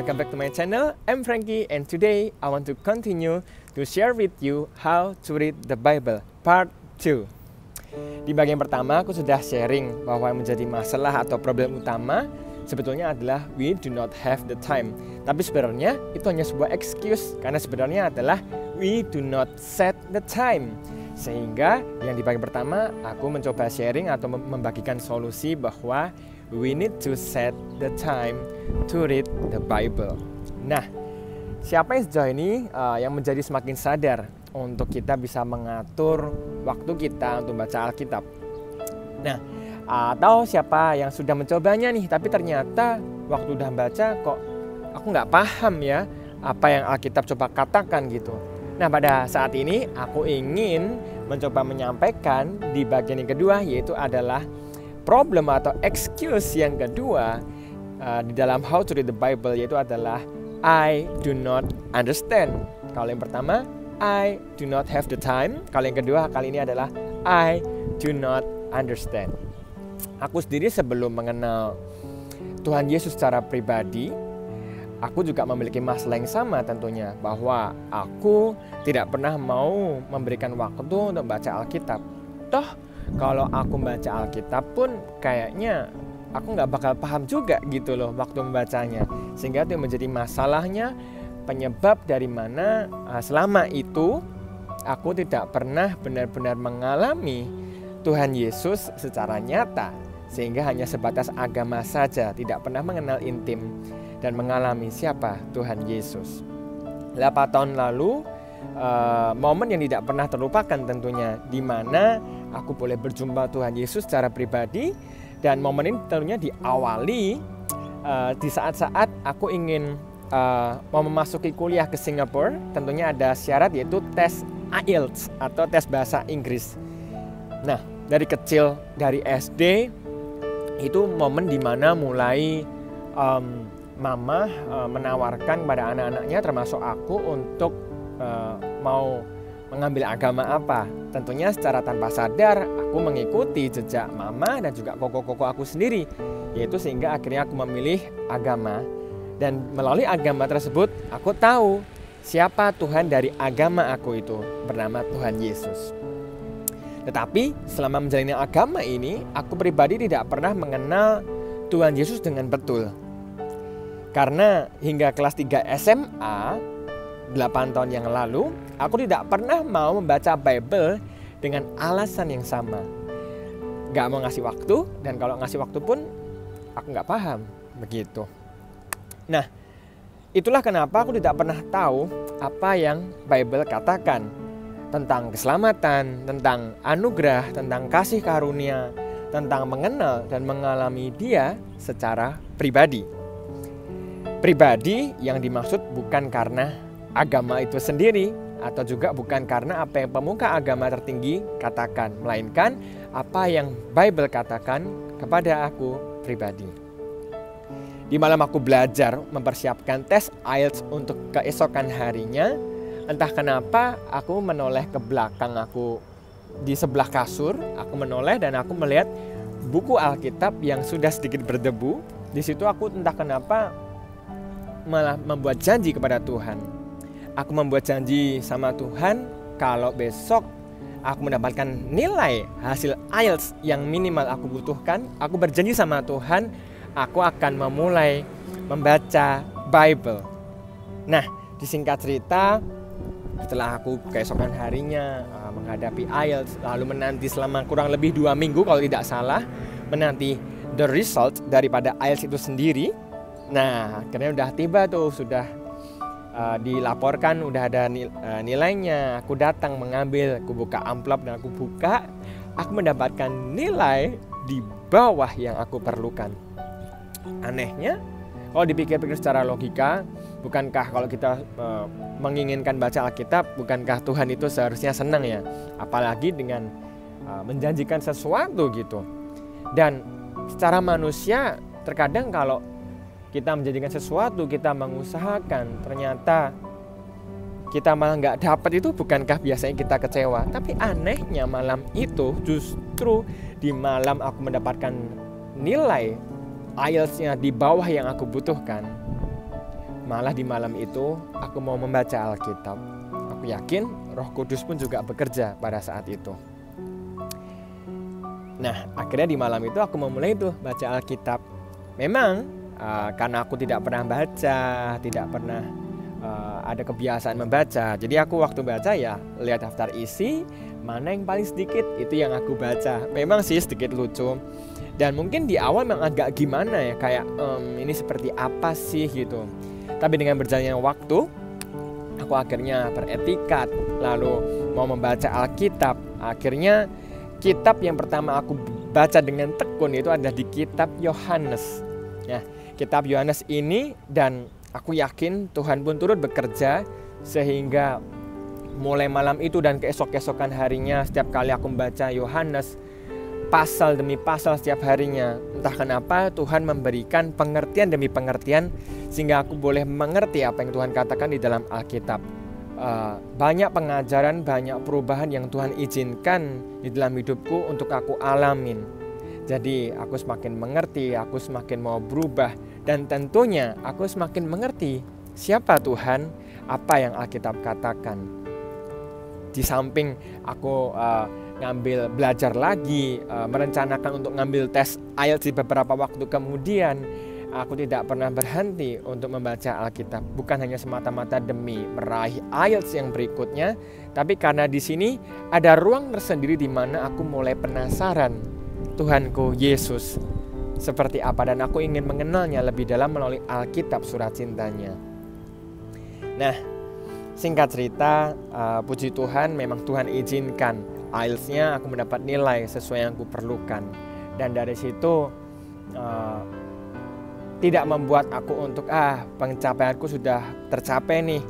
welcome back to my channel. I'm Frankie and today I want to continue to share with you how to read the Bible part 2. Di bagian pertama aku sudah sharing bahwa yang menjadi masalah atau problem utama sebetulnya adalah we do not have the time. Tapi sebenarnya itu hanya sebuah excuse karena sebenarnya adalah we do not set the time. Sehingga yang di bagian pertama aku mencoba sharing atau membagikan solusi bahwa we need to set the time to read the Bible. Nah, siapa yang sejauh ini yang menjadi semakin sadar untuk kita bisa mengatur waktu kita untuk baca Alkitab? Nah, atau siapa yang sudah mencobanya nih, tapi ternyata waktu udah baca kok aku nggak paham ya apa yang Alkitab coba katakan gitu. Nah, pada saat ini aku ingin mencoba menyampaikan di bagian yang kedua, yaitu adalah problem atau excuse yang kedua di dalam how to read the Bible, yaitu adalah I do not understand. Kalau yang pertama I do not have the time. Kalau yang kedua kali ini adalah I do not understand. Aku sendiri sebelum mengenal Tuhan Yesus secara pribadi, aku juga memiliki masalah yang sama tentunya, bahwa aku tidak pernah mau memberikan waktu untuk baca Alkitab. Toh kalau aku baca Alkitab pun kayaknya aku nggak bakal paham juga gitu loh waktu membacanya. Sehingga itu menjadi masalahnya, penyebab dari mana selama itu aku tidak pernah benar-benar mengalami Tuhan Yesus secara nyata. Sehingga hanya sebatas agama saja, tidak pernah mengenal intim dan mengalami siapa Tuhan Yesus. 8 tahun lalu, momen yang tidak pernah terlupakan tentunya, di mana aku boleh berjumpa Tuhan Yesus secara pribadi. Dan momen ini tentunya diawali di saat-saat aku ingin mau memasuki kuliah ke Singapura. Tentunya ada syarat, yaitu tes IELTS atau tes bahasa Inggris. Nah, dari kecil, dari SD, itu momen dimana mulai mama menawarkan pada anak-anaknya termasuk aku untuk mau mengambil agama apa. Tentunya secara tanpa sadar aku mengikuti jejak mama dan juga koko-koko aku sendiri, yaitu sehingga akhirnya aku memilih agama. Dan melalui agama tersebut aku tahu siapa Tuhan dari agama aku itu, bernama Tuhan Yesus. Tetapi selama menjalani agama ini, aku pribadi tidak pernah mengenal Tuhan Yesus dengan betul. Karena hingga kelas 3 SMA 8 tahun yang lalu, aku tidak pernah mau membaca Bible dengan alasan yang sama. Gak mau ngasih waktu, dan kalau ngasih waktu pun aku gak paham, begitu. Nah, itulah kenapa aku tidak pernah tahu apa yang Bible katakan tentang keselamatan, tentang anugerah, tentang kasih karunia, tentang mengenal dan mengalami Dia secara pribadi. Pribadi yang dimaksud bukan karena agama itu sendiri, atau juga bukan karena apa yang pemuka agama tertinggi katakan, melainkan apa yang Bible katakan kepada aku pribadi. Di malam aku belajar mempersiapkan tes IELTS untuk keesokan harinya, entah kenapa aku menoleh ke belakang aku di sebelah kasur, aku menoleh dan aku melihat buku Alkitab yang sudah sedikit berdebu. Di situ aku entah kenapa malah membuat janji kepada Tuhan. Aku membuat janji sama Tuhan kalau besok aku mendapatkan nilai hasil IELTS yang minimal aku butuhkan, aku berjanji sama Tuhan aku akan memulai membaca Bible. Nah, disingkat cerita, setelah aku keesokan harinya menghadapi IELTS, lalu menanti selama kurang lebih 2 minggu kalau tidak salah, menanti the result daripada IELTS itu sendiri. Nah, akhirnya udah tiba tuh, sudah dilaporkan, udah ada nilainya. Aku datang mengambil, aku buka amplop dan aku buka, aku mendapatkan nilai di bawah yang aku perlukan. Anehnya, kalau dipikir-pikir secara logika, bukankah kalau kita menginginkan baca Alkitab, bukankah Tuhan itu seharusnya senang ya? Apalagi dengan menjanjikan sesuatu gitu. Dan secara manusia, terkadang kalau kita menjanjikan sesuatu, kita mengusahakan, ternyata kita malah nggak dapat, itu bukankah biasanya kita kecewa? Tapi anehnya malam itu justru di malam aku mendapatkan nilai IELTS-nya di bawah yang aku butuhkan, Malah di malam itu aku mau membaca Alkitab. Aku yakin Roh Kudus pun juga bekerja pada saat itu. Nah, akhirnya di malam itu aku memulai tuh baca Alkitab. Memang karena aku tidak pernah baca, tidak pernah ada kebiasaan membaca. Jadi aku waktu baca ya lihat daftar isi, mana yang paling sedikit itu yang aku baca. Memang sih sedikit lucu. Dan mungkin di awal memang agak gimana ya, kayak ini seperti apa sih gitu. Tapi dengan berjalannya waktu, aku akhirnya beretikat, lalu mau membaca Alkitab. Akhirnya kitab yang pertama aku baca dengan tekun itu adalah di kitab Yohanes. Ya, kitab Yohanes ini, dan aku yakin Tuhan pun turut bekerja sehingga mulai malam itu dan keesok-esokan harinya setiap kali aku membaca Yohanes, pasal demi pasal setiap harinya, entah kenapa Tuhan memberikan pengertian demi pengertian sehingga aku boleh mengerti apa yang Tuhan katakan di dalam Alkitab. Banyak pengajaran, banyak perubahan yang Tuhan izinkan di dalam hidupku untuk aku alamin. Jadi aku semakin mengerti, aku semakin mau berubah, dan tentunya aku semakin mengerti siapa Tuhan, apa yang Alkitab katakan. Di samping aku belajar lagi, merencanakan untuk ngambil tes IELTS di beberapa waktu kemudian, aku tidak pernah berhenti untuk membaca Alkitab. Bukan hanya semata-mata demi meraih IELTS yang berikutnya, tapi karena di sini ada ruang tersendiri di mana aku mulai penasaran Tuhanku Yesus seperti apa, dan aku ingin mengenalnya lebih dalam melalui Alkitab, surat cintanya. Nah, singkat cerita, puji Tuhan memang Tuhan izinkan IELTS-nya aku mendapat nilai sesuai yang aku perlukan. Dan dari situ tidak membuat aku untuk pencapaianku sudah tercapai nih,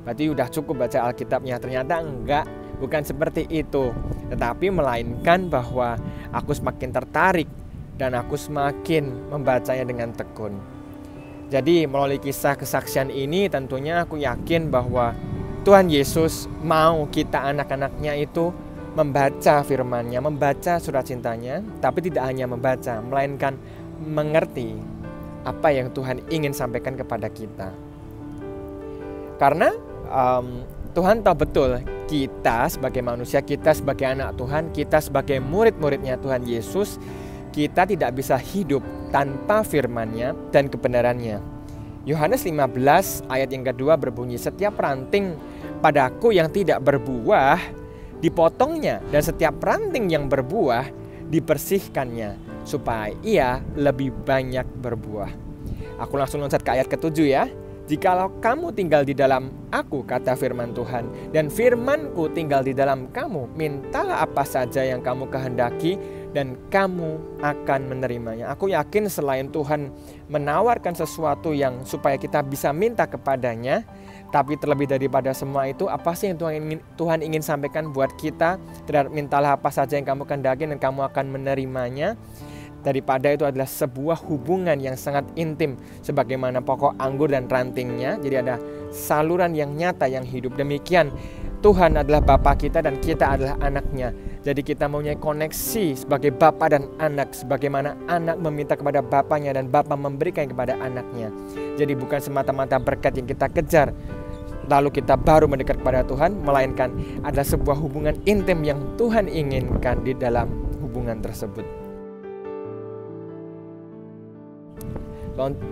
berarti sudah cukup baca Alkitabnya. Ternyata enggak, bukan seperti itu. Tetapi melainkan bahwa aku semakin tertarik dan aku semakin membacanya dengan tekun. Jadi melalui kisah kesaksian ini tentunya aku yakin bahwa Tuhan Yesus mau kita anak-anaknya itu membaca firman-Nya, membaca surat cintanya, tapi tidak hanya membaca, melainkan mengerti apa yang Tuhan ingin sampaikan kepada kita. Karena Tuhan tahu betul kita sebagai manusia, kita sebagai anak Tuhan, kita sebagai murid-muridnya Tuhan Yesus, kita tidak bisa hidup tanpa firman-Nya dan kebenarannya. Yohanes 15 ayat yang kedua berbunyi, setiap ranting padaku yang tidak berbuah dipotongnya, dan setiap ranting yang berbuah dibersihkannya, supaya ia lebih banyak berbuah. Aku langsung loncat ke ayat ke-7 ya. Jikalau kamu tinggal di dalam aku, kata firman Tuhan, dan firmanku tinggal di dalam kamu, mintalah apa saja yang kamu kehendaki dan kamu akan menerimanya. Aku yakin selain Tuhan menawarkan sesuatu yang supaya kita bisa minta kepadanya, tapi terlebih daripada semua itu, apa sih yang Tuhan ingin sampaikan buat kita? Mintalah apa saja yang kamu kehendaki dan kamu akan menerimanya. Daripada itu adalah sebuah hubungan yang sangat intim, sebagaimana pokok anggur dan rantingnya. Jadi ada saluran yang nyata, yang hidup. Demikian Tuhan adalah Bapa kita dan kita adalah anaknya. Jadi kita mempunyai koneksi sebagai Bapa dan anak, sebagaimana anak meminta kepada bapaknya dan Bapa memberikan kepada anaknya. Jadi bukan semata-mata berkat yang kita kejar lalu kita baru mendekat kepada Tuhan, melainkan ada sebuah hubungan intim yang Tuhan inginkan di dalam hubungan tersebut.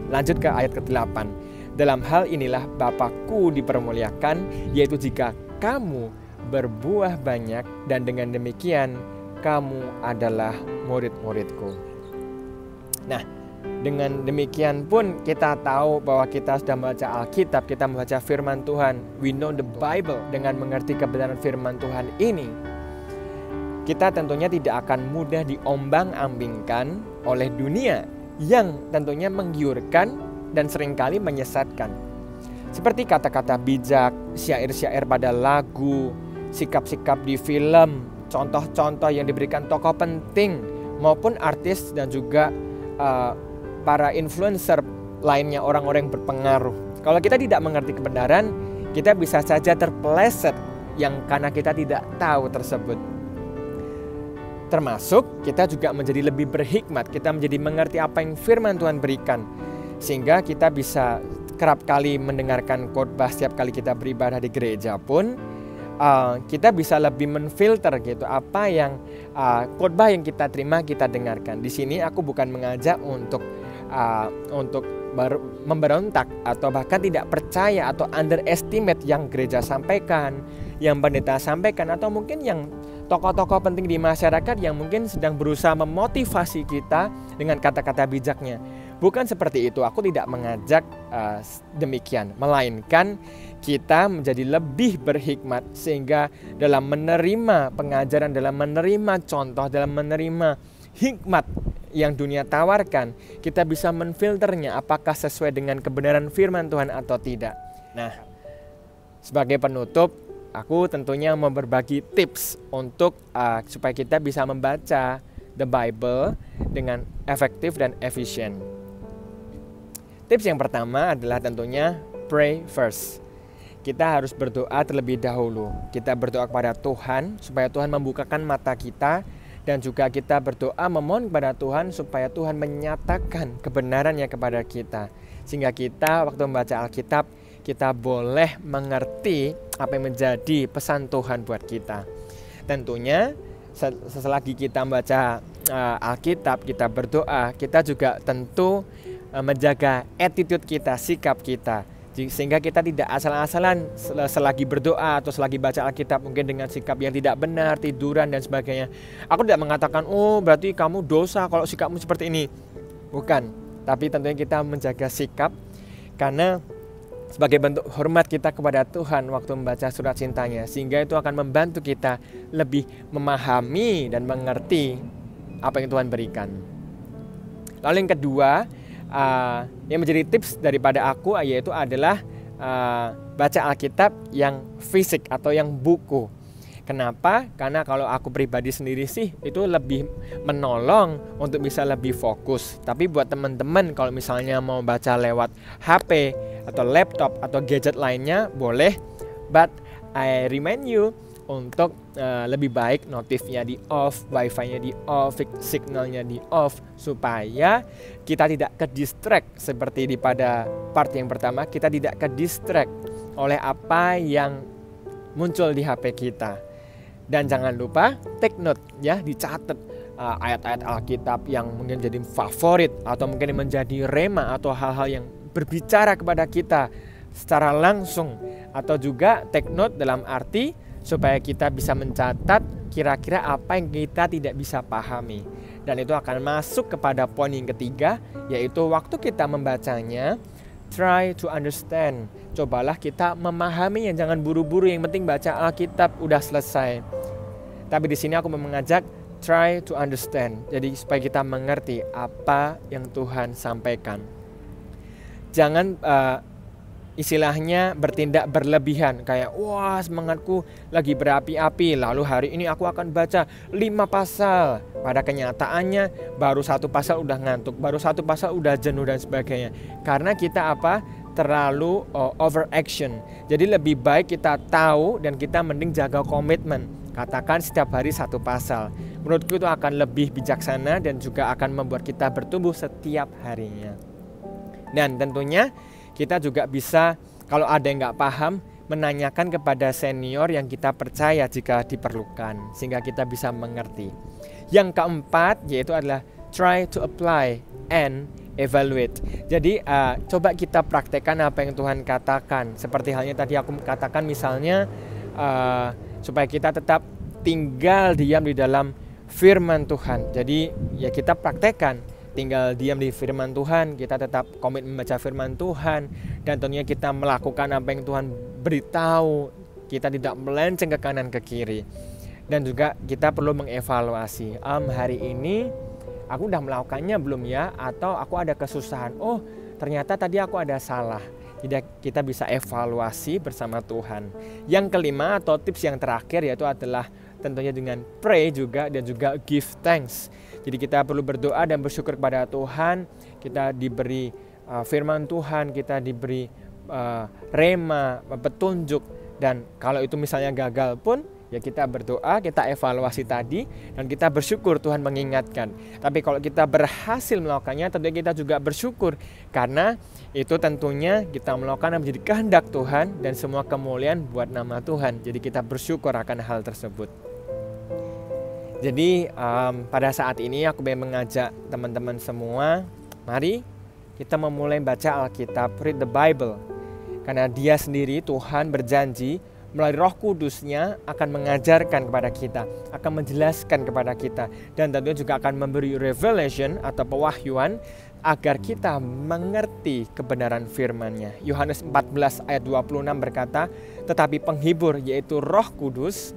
Lanjut ke ayat ke-8. Dalam hal inilah Bapakku dipermuliakan, yaitu jika kamu berbuah banyak, dan dengan demikian kamu adalah murid-muridku. Nah, dengan demikian pun kita tahu bahwa kita sudah membaca Alkitab, kita membaca firman Tuhan. We know the Bible. Dengan mengerti kebenaran firman Tuhan ini, kita tentunya tidak akan mudah diombang-ambingkan oleh dunia yang tentunya menggiurkan dan seringkali menyesatkan. Seperti kata-kata bijak, syair-syair pada lagu, sikap-sikap di film, contoh-contoh yang diberikan tokoh penting maupun artis dan juga para influencer lainnya, orang-orang yang berpengaruh. Kalau kita tidak mengerti kebenaran, kita bisa saja terpeleset yang karena kita tidak tahu tersebut. Termasuk kita juga menjadi lebih berhikmat, kita menjadi mengerti apa yang firman Tuhan berikan, sehingga kita bisa kerap kali mendengarkan khotbah setiap kali kita beribadah di gereja pun, kita bisa lebih menfilter gitu apa yang khotbah yang kita terima, kita dengarkan. Di sini aku bukan mengajak untuk memberontak atau bahkan tidak percaya atau underestimate yang gereja sampaikan, yang pendeta sampaikan, atau mungkin yang tokoh-tokoh penting di masyarakat yang mungkin sedang berusaha memotivasi kita dengan kata-kata bijaknya. Bukan seperti itu, aku tidak mengajak demikian, melainkan kita menjadi lebih berhikmat sehingga dalam menerima pengajaran, dalam menerima contoh, dalam menerima hikmat yang dunia tawarkan, kita bisa menfilternya apakah sesuai dengan kebenaran firman Tuhan atau tidak. Nah, sebagai penutup, aku tentunya mau berbagi tips untuk supaya kita bisa membaca the Bible dengan efektif dan efisien. Tips yang pertama adalah tentunya pray first. Kita harus berdoa terlebih dahulu. Kita berdoa kepada Tuhan supaya Tuhan membukakan mata kita, dan juga kita berdoa memohon kepada Tuhan supaya Tuhan menyatakan kebenarannya kepada kita. Sehingga kita waktu membaca Alkitab, kita boleh mengerti apa yang menjadi pesan Tuhan buat kita. Tentunya selagi kita membaca Alkitab, kita berdoa, kita juga tentu menjaga attitude kita, sikap kita, sehingga kita tidak asal-asalan selagi berdoa atau selagi baca Alkitab mungkin dengan sikap yang tidak benar, tiduran dan sebagainya. Aku tidak mengatakan, oh berarti kamu dosa kalau sikapmu seperti ini. Bukan, tapi tentunya kita menjaga sikap, karena sebagai bentuk hormat kita kepada Tuhan waktu membaca surat cintanya, sehingga itu akan membantu kita lebih memahami dan mengerti apa yang Tuhan berikan. Lalu yang kedua, yang menjadi tips daripada aku yaitu adalah baca Alkitab yang fisik atau yang buku. Kenapa? Karena kalau aku pribadi sendiri sih itu lebih menolong untuk bisa lebih fokus. Tapi buat teman-teman kalau misalnya mau baca lewat HP atau laptop atau gadget lainnya boleh, but I remind you untuk lebih baik notifnya di off, wifi-nya di off, signalnya di off, supaya kita tidak ke-distract seperti di pada part yang pertama, kita tidak ke-distract oleh apa yang muncul di HP kita. Dan jangan lupa take note ya, dicatat ayat-ayat Alkitab yang mungkin jadi favorit atau mungkin menjadi rema atau hal-hal yang berbicara kepada kita secara langsung, atau juga take note dalam arti supaya kita bisa mencatat kira-kira apa yang kita tidak bisa pahami. Dan itu akan masuk kepada poin yang ketiga, yaitu waktu kita membacanya, try to understand. Cobalah kita memahami, jangan buru-buru, yang penting baca Alkitab udah selesai. Tapi di sini aku mau mengajak try to understand. Jadi supaya kita mengerti apa yang Tuhan sampaikan. Jangan istilahnya bertindak berlebihan, kayak wah semangatku lagi berapi-api, lalu hari ini aku akan baca 5 pasal. Pada kenyataannya baru 1 pasal udah ngantuk, baru 1 pasal udah jenuh dan sebagainya. Karena kita terlalu overaction. Jadi lebih baik kita tahu dan kita mending jaga komitmen. Katakan setiap hari 1 pasal. Menurutku itu akan lebih bijaksana dan juga akan membuat kita bertumbuh setiap harinya. Dan tentunya kita juga bisa, kalau ada yang nggak paham, menanyakan kepada senior yang kita percaya jika diperlukan, sehingga kita bisa mengerti. Yang keempat yaitu adalah try to apply and evaluate. Jadi coba kita praktekkan apa yang Tuhan katakan. Seperti halnya tadi aku katakan, misalnya supaya kita tetap tinggal diam di dalam firman Tuhan. Jadi ya kita praktekkan tinggal diam di firman Tuhan, kita tetap komit membaca firman Tuhan, dan tentunya kita melakukan apa yang Tuhan beritahu, kita tidak melenceng ke kanan ke kiri. Dan juga kita perlu mengevaluasi, hari ini aku udah melakukannya belum ya, atau aku ada kesusahan, oh ternyata tadi aku ada salah. Jadi kita bisa evaluasi bersama Tuhan. Yang kelima atau tips yang terakhir yaitu adalah tentunya dengan pray juga, dan juga give thanks. Jadi kita perlu berdoa dan bersyukur kepada Tuhan. Kita diberi firman Tuhan, kita diberi rema, petunjuk. Dan kalau itu misalnya gagal pun, Ya kita berdoa, kita evaluasi tadi, dan kita bersyukur Tuhan mengingatkan. Tapi kalau kita berhasil melakukannya, tentunya kita juga bersyukur. Karena itu tentunya kita melakukan yang menjadi kehendak Tuhan dan semua kemuliaan buat nama Tuhan. Jadi kita bersyukur akan hal tersebut. Jadi pada saat ini aku ingin mengajak teman-teman semua, mari kita memulai baca Alkitab, read the Bible. Karena Dia sendiri, Tuhan berjanji, melalui Roh Kudus-Nya akan mengajarkan kepada kita, akan menjelaskan kepada kita, dan tentunya juga akan memberi revelation atau pewahyuan agar kita mengerti kebenaran firman-Nya. Yohanes 14 ayat 26 berkata, tetapi penghibur yaitu Roh Kudus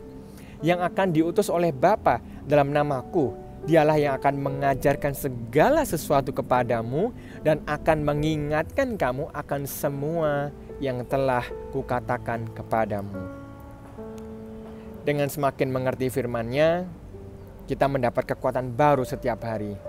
yang akan diutus oleh Bapa dalam namaku, Dialah yang akan mengajarkan segala sesuatu kepadamu dan akan mengingatkan kamu akan semua yang telah kukatakan kepadamu. Dengan semakin mengerti firman-Nya, kita mendapat kekuatan baru setiap hari.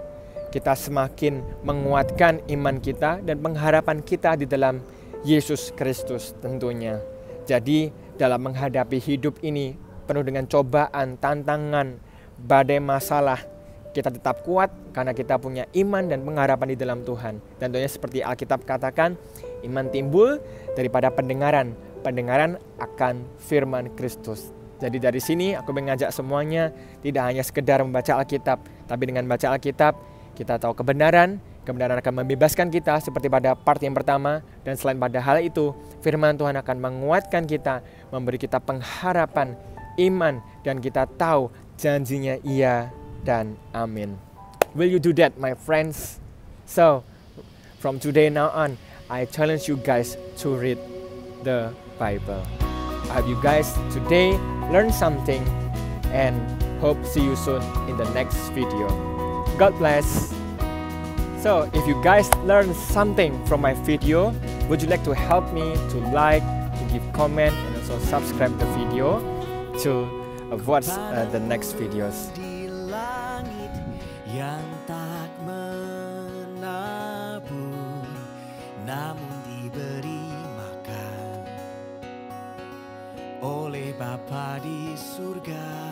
Kita semakin menguatkan iman kita dan pengharapan kita di dalam Yesus Kristus tentunya. Jadi dalam menghadapi hidup ini penuh dengan cobaan, tantangan, badai masalah, kita tetap kuat karena kita punya iman dan pengharapan di dalam Tuhan. Dan tentunya seperti Alkitab katakan, iman timbul daripada pendengaran. Pendengaran akan firman Kristus. Jadi dari sini aku mengajak semuanya tidak hanya sekedar membaca Alkitab, tapi dengan baca Alkitab kita tahu kebenaran. Kebenaran akan membebaskan kita seperti pada part yang pertama. Dan selain pada hal itu, firman Tuhan akan menguatkan kita, memberi kita pengharapan, iman, dan kita tahu janjinya iya dan amin. Will you do that, my friends? So, from today now on, I challenge you guys to read the Bible. I hope you guys today learn something and hope see you soon in the next video. God bless. So, if you guys learn something from my video, would you like to help me to like, to give comment, and also subscribe the video to watch the next videos. Yang tak menabur namun diberi makan oleh Bapa di surga.